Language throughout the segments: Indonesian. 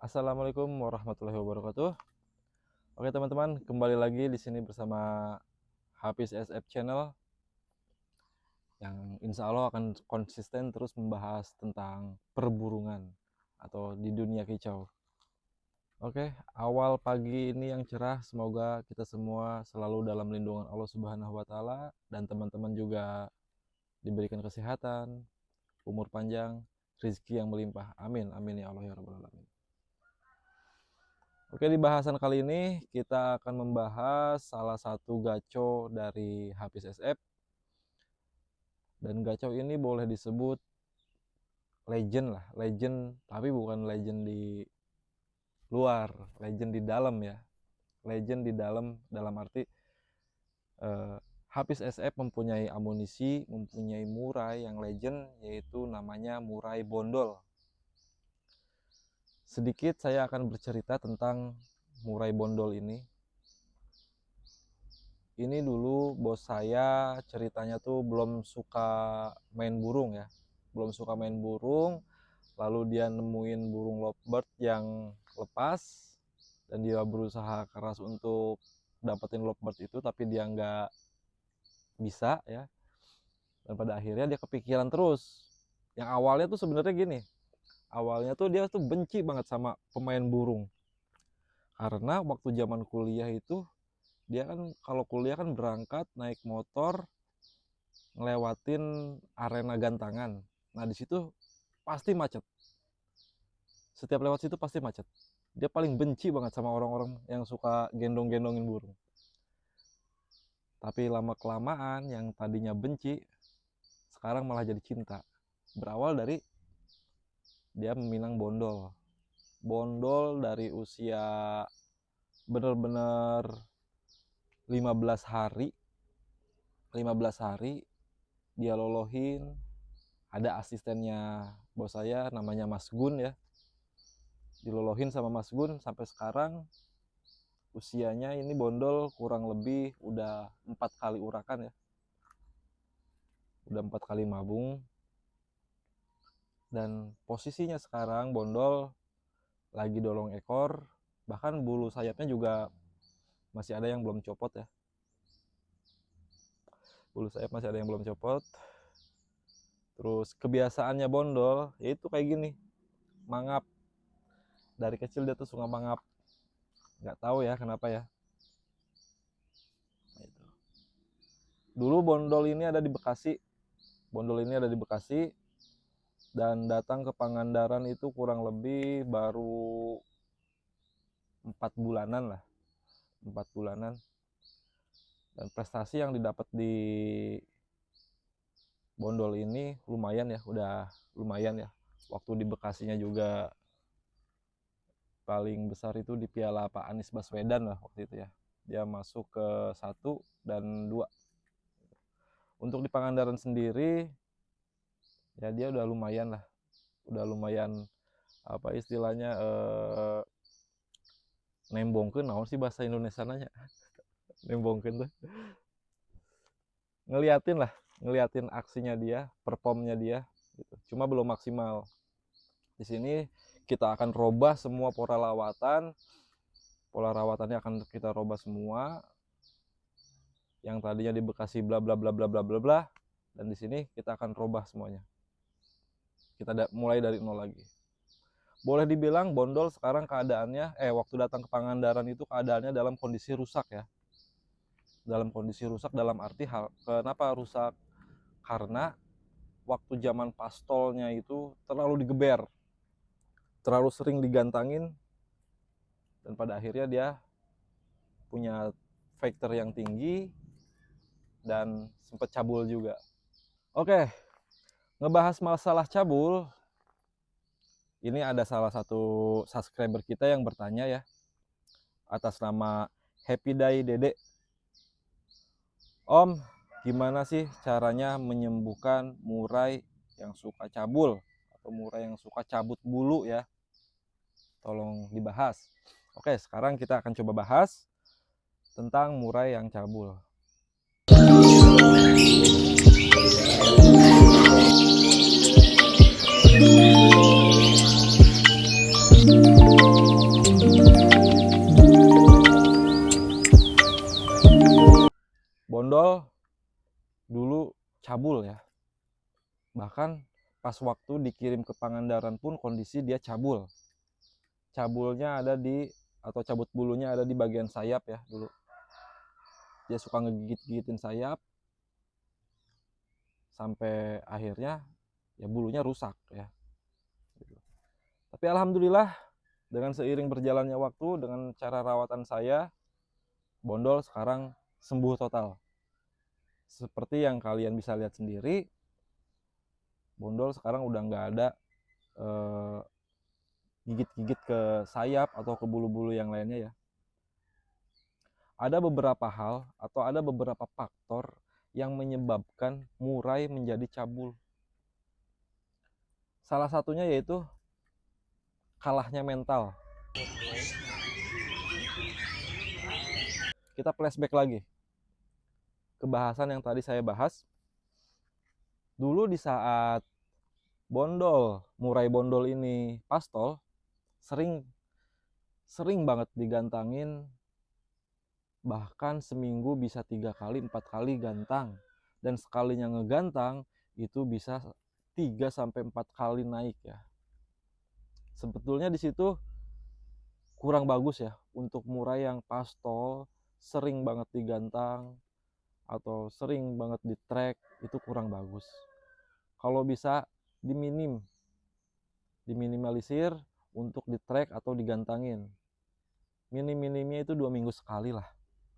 Assalamualaikum warahmatullahi wabarakatuh. Oke teman-teman, kembali lagi di sini bersama Hafiz SF Channel yang insya Allah akan konsisten terus membahas tentang perburungan atau di dunia kicau. Oke, awal pagi ini yang cerah, semoga kita semua selalu dalam lindungan Allah Subhanahu wa Ta'ala, dan teman-teman juga diberikan kesehatan, umur panjang, rezeki yang melimpah. Amin, amin ya Allah ya Rabbal Alamin. Oke, di bahasan kali ini kita akan membahas salah satu gaco dari Hafiz SF. Dan gaco ini boleh disebut legend lah, legend, tapi bukan legend di luar, legend di dalam ya. Legend di dalam arti Hafiz SF mempunyai amunisi, mempunyai murai yang legend, yaitu namanya murai bondol. Sedikit saya akan bercerita tentang murai bondol ini. Ini dulu bos saya ceritanya tuh belum suka main burung ya. Belum suka main burung, lalu dia nemuin burung lovebird yang lepas, dan dia berusaha keras untuk dapetin lovebird itu, tapi dia nggak bisa ya. Dan pada akhirnya dia kepikiran terus. Yang awalnya tuh sebenarnya gini. Awalnya tuh dia tuh benci banget sama pemain burung. Karena waktu zaman kuliah itu dia kan kalau kuliah kan berangkat naik motor ngelewatin arena gantangan. Nah, di situ pasti macet. Setiap lewat situ pasti macet. Dia paling benci banget sama orang-orang yang suka gendong-gendongin burung. Tapi lama-kelamaan yang tadinya benci sekarang malah jadi cinta. Berawal dari dia meminang bondol. Bondol dari usia bener-bener 15 hari dia lolohin. Ada asistennya bos saya namanya Mas Gun ya, dilolohin sama Mas Gun sampai sekarang. Usianya ini bondol kurang lebih udah 4 kali urakan ya, udah 4 kali mabung. Dan posisinya sekarang bondol lagi dolong ekor, bahkan bulu sayapnya juga masih ada yang belum copot ya. Bulu sayap masih ada yang belum copot. Terus kebiasaannya bondol yaitu kayak gini, mangap. Dari kecil dia tuh suka mangap, nggak tahu ya kenapa ya. Dulu bondol ini ada di Bekasi. Dan datang ke Pangandaran itu kurang lebih baru 4 bulanan lah. 4 bulanan. Dan prestasi yang didapat di bondol ini lumayan ya, udah lumayan ya. Waktu di Bekasinya juga paling besar itu di Piala Pak Anies Baswedan lah waktu itu ya. Dia masuk ke 1 dan 2. Untuk di Pangandaran sendiri ya dia udah lumayan lah. Udah lumayan apa istilahnya nembongkeun, naon sih bahasa Indonesia nanya. Nembongkeun tuh. Ngeliatin aksinya dia, performnya dia gitu. Cuma belum maksimal. Di sini kita akan robah semua pola rawatannya akan kita robah semua. Yang tadinya di Bekasi bla bla bla bla bla bla bla, dan di sini kita akan robah semuanya. Kita mulai dari nol lagi. Boleh dibilang bondol sekarang keadaannya waktu datang ke Pangandaran itu keadaannya dalam kondisi rusak ya. Dalam kondisi rusak dalam arti kenapa rusak? Karena waktu zaman pastolnya itu terlalu digeber, terlalu sering digantangin, dan pada akhirnya dia punya faktor yang tinggi dan sempat cabul juga. Oke, ngebahas masalah cabul, ini ada salah satu subscriber kita yang bertanya ya, atas nama Happy Day Dede. Om, gimana sih caranya menyembuhkan murai yang suka cabul atau murai yang suka cabut bulu ya? Tolong dibahas. Oke, sekarang kita akan coba bahas tentang murai yang cabul. bondol dulu cabul ya. Bahkan pas waktu dikirim ke Pangandaran pun kondisi dia cabul. Cabulnya ada di, atau cabut bulunya ada di bagian sayap ya dulu. Dia suka ngegigit-gigitin sayap sampai akhirnya ya bulunya rusak ya. Tapi alhamdulillah dengan seiring berjalannya waktu, dengan cara rawatan saya, bondol sekarang sembuh total. Seperti yang kalian bisa lihat sendiri, bondol sekarang udah nggak ada gigit-gigit ke sayap atau ke bulu-bulu yang lainnya ya. Ada beberapa hal atau ada beberapa faktor yang menyebabkan murai menjadi cabul. Salah satunya yaitu kalahnya mental. Kita flashback lagi ke bahasan yang tadi saya bahas. Dulu di saat bondol, murai bondol ini pastol, sering banget digantangin, bahkan seminggu bisa 3 kali 4 kali gantang, dan sekalinya ngegantang itu bisa 3-4 kali naik ya. Sebetulnya di situ kurang bagus ya untuk murai yang pastol, sering banget digantang atau sering banget di track, itu kurang bagus. Kalau bisa diminimalisir untuk di track atau digantangin. Minim-minimnya itu 2 minggu sekali lah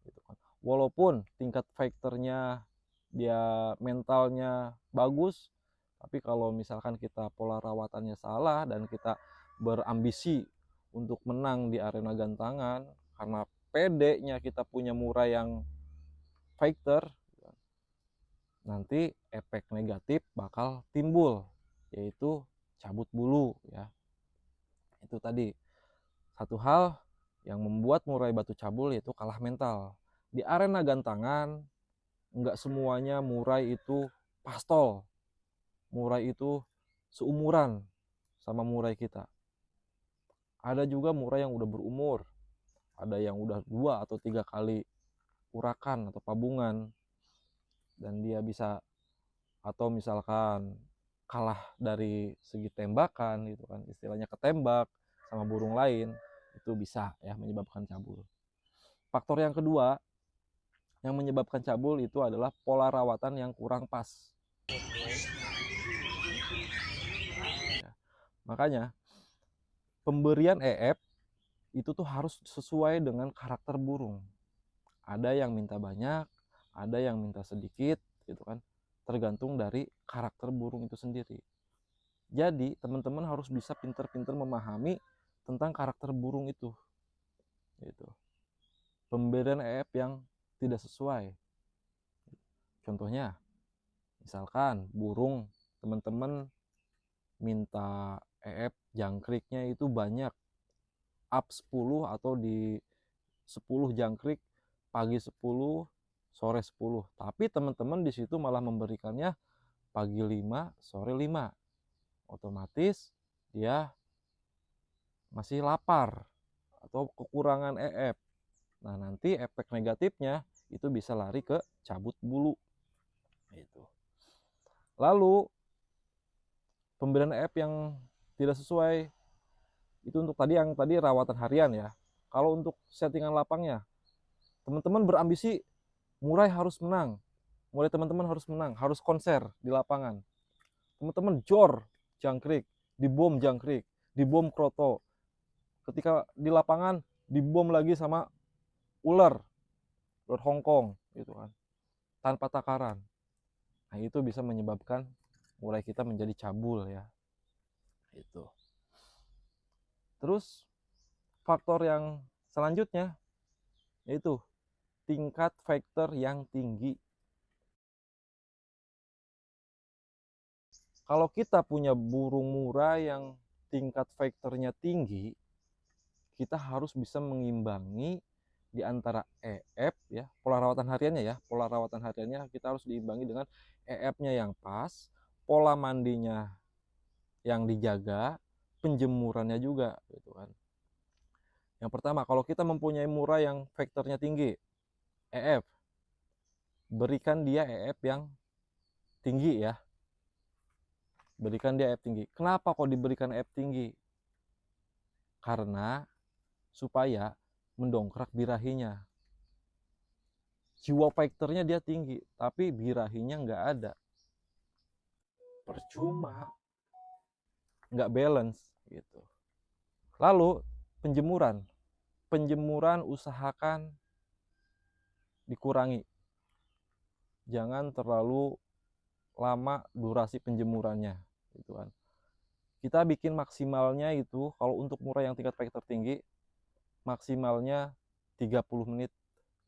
gitu kan. Walaupun tingkat faktornya dia mentalnya bagus, tapi kalau misalkan kita pola rawatannya salah dan kita berambisi untuk menang di arena gantangan karena pedenya kita punya murai yang fighter, nanti efek negatif bakal timbul, yaitu cabut bulu ya. Itu tadi satu hal yang membuat murai batu cabul, yaitu kalah mental. Di arena gantangan nggak semuanya murai itu pastol, murai itu seumuran sama murai kita. Ada juga murai yang udah berumur, ada yang udah 2 atau 3 kali urakan atau pabungan, dan dia bisa, atau misalkan kalah dari segi tembakan gitu kan, istilahnya ketembak sama burung lain, itu bisa ya menyebabkan cabul. Faktor yang kedua yang menyebabkan cabul itu adalah pola rawatan yang kurang pas. Ya, makanya pemberian EF itu tuh harus sesuai dengan karakter burung. Ada yang minta banyak, ada yang minta sedikit gitu kan, tergantung dari karakter burung itu sendiri. Jadi teman-teman harus bisa pintar-pintar memahami tentang karakter burung itu gitu. Pemberian EF yang tidak sesuai, contohnya misalkan burung teman-teman minta EF jangkriknya itu banyak, up 10 atau di 10 jangkrik, pagi 10, sore 10. Tapi teman-teman di situ malah memberikannya pagi 5, sore 5. Otomatis dia masih lapar atau kekurangan EF. Nah, nanti efek negatifnya itu bisa lari ke cabut bulu. Itu. Lalu pemberian EF yang tidak sesuai itu untuk yang tadi rawatan harian ya. Kalau untuk settingan lapangnya, teman-teman berambisi murai harus menang. Mulai teman-teman harus menang, harus konser di lapangan. Teman-teman jor jangkrik, dibom jangkrik, dibom kroto. Ketika di lapangan dibom lagi sama ular Hongkong gitu kan, tanpa takaran. Nah, itu bisa menyebabkan murai kita menjadi cabul ya. Itu. Terus faktor yang selanjutnya yaitu tingkat faktor yang tinggi. Kalau kita punya burung murai yang tingkat faktornya tinggi, kita harus bisa mengimbangi di antara EF ya, pola rawatan hariannya ya. Pola rawatan hariannya kita harus diimbangi dengan EF-nya yang pas, pola mandinya yang dijaga, penjemurannya juga gitu kan. Yang pertama, kalau kita mempunyai murai yang faktornya tinggi, EF, berikan dia EF yang tinggi ya. Berikan dia EF tinggi. Kenapa kok diberikan EF tinggi? Karena supaya mendongkrak birahinya. Jiwa fighternya dia tinggi, tapi birahinya nggak ada. Percuma, nggak balance gitu. Lalu penjemuran usahakan dikurangi. Jangan terlalu lama durasi penjemurannya gitu kan. Kita bikin maksimalnya itu kalau untuk murai yang tingkat fighter tinggi maksimalnya 30 menit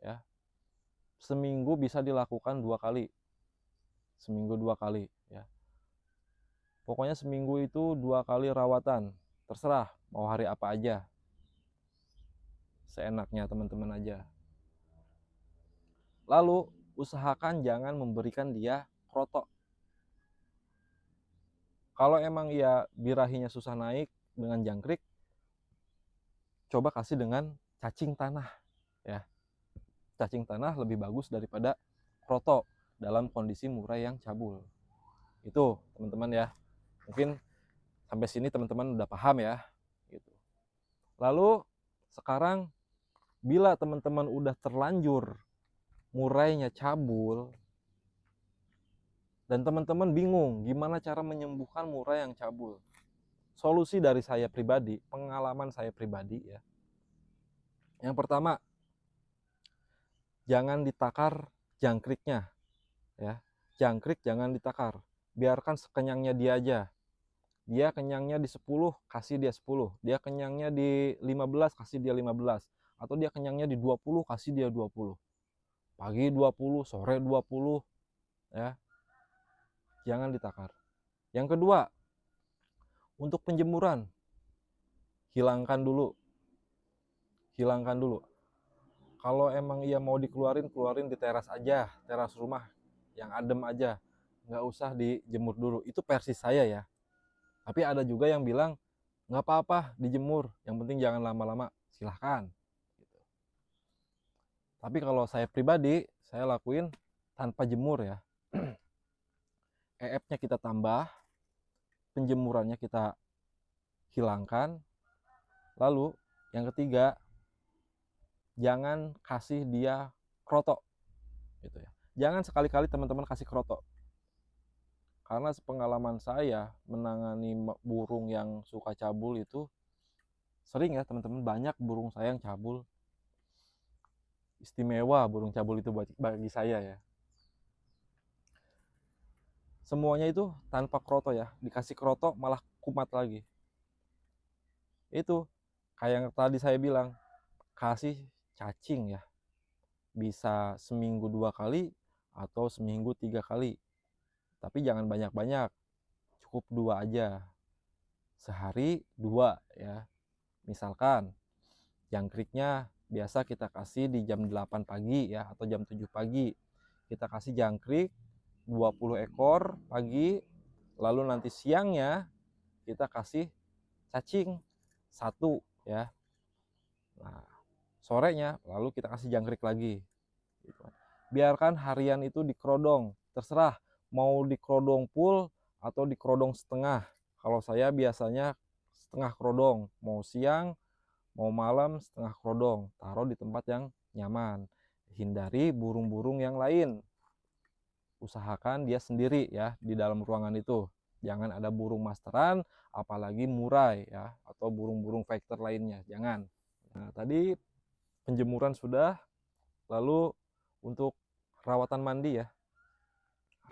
ya. Seminggu bisa dilakukan 2 kali. Seminggu 2 kali ya. Pokoknya seminggu itu 2 kali rawatan. Terserah mau hari apa aja. Seenaknya teman-teman aja. Lalu usahakan jangan memberikan dia krotok. Kalau emang ya birahinya susah naik dengan jangkrik, coba kasih dengan cacing tanah ya. Cacing tanah lebih bagus daripada krotok dalam kondisi murai yang cabul. Itu teman-teman ya. Mungkin sampai sini teman-teman udah paham ya gitu. Lalu sekarang bila teman-teman udah terlanjur murainya cabul dan teman-teman bingung gimana cara menyembuhkan murai yang cabul. Solusi dari saya pribadi, pengalaman saya pribadi ya. Yang pertama, jangan ditakar jangkriknya ya. Jangkrik jangan ditakar. Biarkan sekenyangnya dia aja. Dia kenyangnya di 10, kasih dia 10. Dia kenyangnya di 15, kasih dia 15. Atau dia kenyangnya di 20, kasih dia 20. Pagi 20, sore 20 ya. Jangan ditakar. Yang kedua, untuk penjemuran hilangkan dulu. Hilangkan dulu. Kalau emang ia mau dikeluarin, keluarin di teras aja, teras rumah yang adem aja. Nggak usah dijemur dulu. Itu versi saya ya. Tapi ada juga yang bilang nggak apa-apa dijemur, yang penting jangan lama-lama. Silahkan. Gitu. Tapi kalau saya pribadi, saya lakuin tanpa jemur ya. EF-nya kita tambah, penjemurannya kita hilangkan. Lalu yang ketiga, jangan kasih dia krotok gitu ya. Jangan sekali-kali teman-teman kasih krotok. Karena sepengalaman saya menangani burung yang suka cabul itu sering ya teman-teman, banyak burung saya yang cabul. Istimewa burung cabul itu bagi saya ya. Semuanya itu tanpa kroto ya. Dikasih kroto malah kumat lagi. Itu kayak yang tadi saya bilang, kasih cacing ya. Bisa seminggu 2 kali atau seminggu 3 kali. Tapi jangan banyak-banyak. Cukup 2 aja. Sehari 2 ya. Misalkan jangkriknya biasa kita kasih di jam 8 pagi ya atau jam 7 pagi. Kita kasih jangkrik 20 ekor pagi, lalu nanti siangnya kita kasih cacing 1 ya. Nah, sorenya lalu kita kasih jangkrik lagi. Biarkan harian itu dikerodong, terserah mau dikerodong full atau dikerodong setengah. Kalau saya biasanya setengah kerodong, mau siang mau malam setengah kerodong, taruh di tempat yang nyaman. Hindari burung-burung yang lain. Usahakan dia sendiri ya di dalam ruangan itu. Jangan ada burung masteran, apalagi murai ya atau burung-burung fighter lainnya. Jangan. Nah, tadi penjemuran sudah, lalu untuk rawatan mandi ya.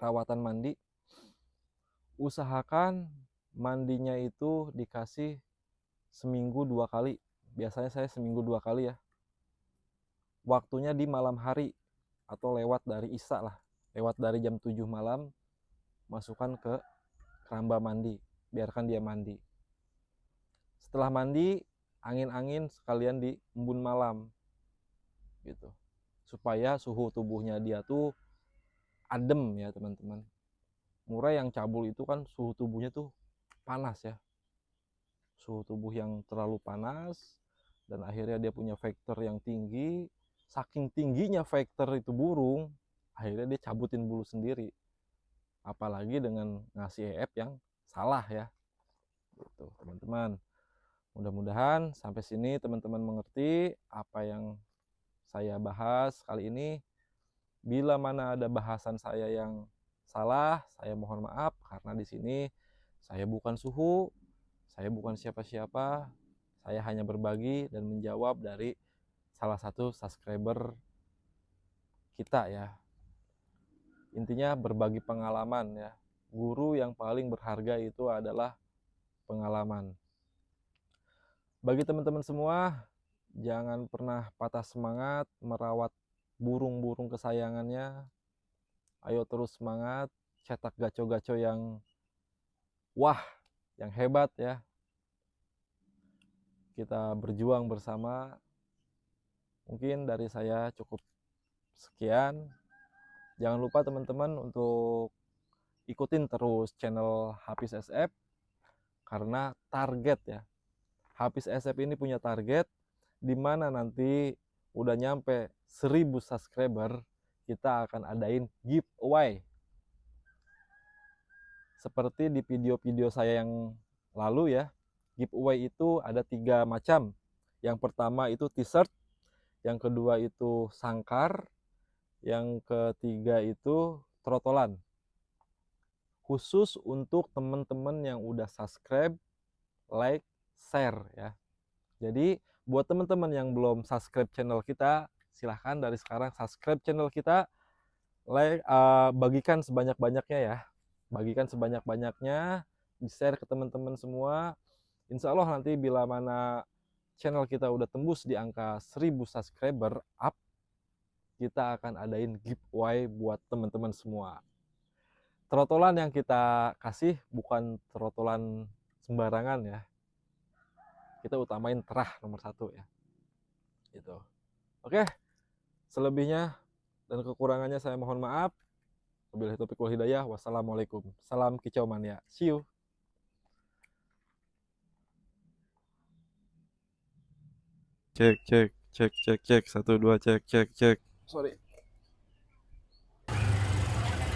Rawatan mandi usahakan mandinya itu dikasih seminggu 2 kali. Biasanya saya seminggu 2 kali ya. Waktunya di malam hari atau lewat dari isya lah. Lewat dari jam 7 malam masukkan ke keramba mandi, biarkan dia mandi. Setelah mandi, angin-angin sekalian di embun malam gitu, supaya suhu tubuhnya dia tuh adem ya teman-teman. Murai yang cabul itu kan suhu tubuhnya tuh panas ya, suhu tubuh yang terlalu panas, dan akhirnya dia punya vektor yang tinggi. Saking tingginya vektor itu burung, akhirnya dia cabutin bulu sendiri, apalagi dengan ngasih EF yang salah ya. Gitu teman-teman, mudah-mudahan sampai sini teman-teman mengerti apa yang saya bahas kali ini. Bila mana ada bahasan saya yang salah, saya mohon maaf, karena di sini saya bukan suhu, saya bukan siapa-siapa, saya hanya berbagi dan menjawab dari salah satu subscriber kita ya. Intinya berbagi pengalaman ya. Guru yang paling berharga itu adalah pengalaman. Bagi teman-teman semua, jangan pernah patah semangat merawat burung-burung kesayangannya. Ayo terus semangat, cetak gaco-gaco yang wah, yang hebat ya. Kita berjuang bersama. Mungkin dari saya cukup sekian. Jangan lupa teman-teman untuk ikutin terus channel Hafiz SF, karena target ya, Hafiz SF ini punya target di mana nanti udah nyampe 1000 subscriber, kita akan adain giveaway. Seperti di video-video saya yang lalu ya, giveaway itu ada 3 macam. Yang pertama itu t-shirt, yang kedua itu sangkar, yang ketiga itu trotolan. Khusus untuk teman-teman yang udah subscribe, like, share ya. Jadi buat teman-teman yang belum subscribe channel kita, silahkan dari sekarang subscribe channel kita, like, bagikan sebanyak-banyaknya ya, bagikan sebanyak-banyaknya, di share ke teman-teman semua. Insya Allah nanti bila mana channel kita udah tembus di angka 1000 subscriber up, kita akan adain giveaway buat teman-teman semua. Trotolan yang kita kasih bukan trotolan sembarangan ya, kita utamain terah nomor 1 ya, gitu. Oke, selebihnya dan kekurangannya saya mohon maaf. Wabillahi taufiq wal hidayah. Wassalamualaikum. Salam kicau mania. See you. Cek cek cek cek cek 1 2 cek cek cek. Sorry.